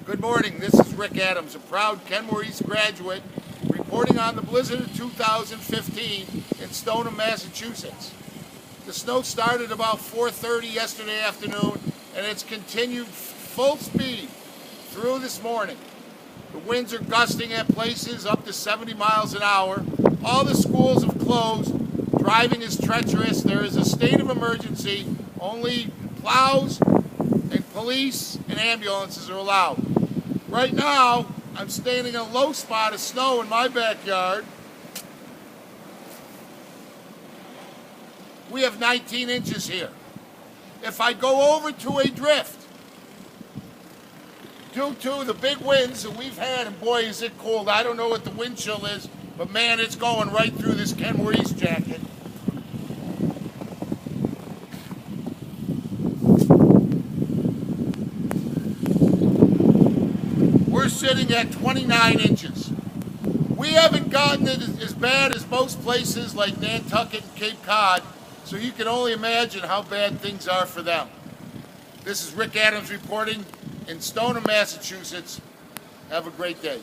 Good morning, this is Rick Adams, a proud Kenmore East graduate, reporting on the blizzard of 2015 in Stoneham, Massachusetts. The snow started about 4:30 yesterday afternoon, and it's continued full speed through this morning. The winds are gusting at places up to 70 miles an hour. All the schools have closed. Driving is treacherous. There is a state of emergency. Only plows and police and ambulances are allowed. Right now, I'm standing in a low spot of snow in my backyard. We have 19 inches here. If I go over to a drift, due to the big winds that we've had, and boy is it cold. I don't know what the wind chill is, but man, it's going right through this Kenmore East jacket. We're sitting at 29 inches. We haven't gotten it as bad as most places like Nantucket and Cape Cod, so you can only imagine how bad things are for them. This is Rick Adams reporting in Stoneham, Massachusetts. Have a great day.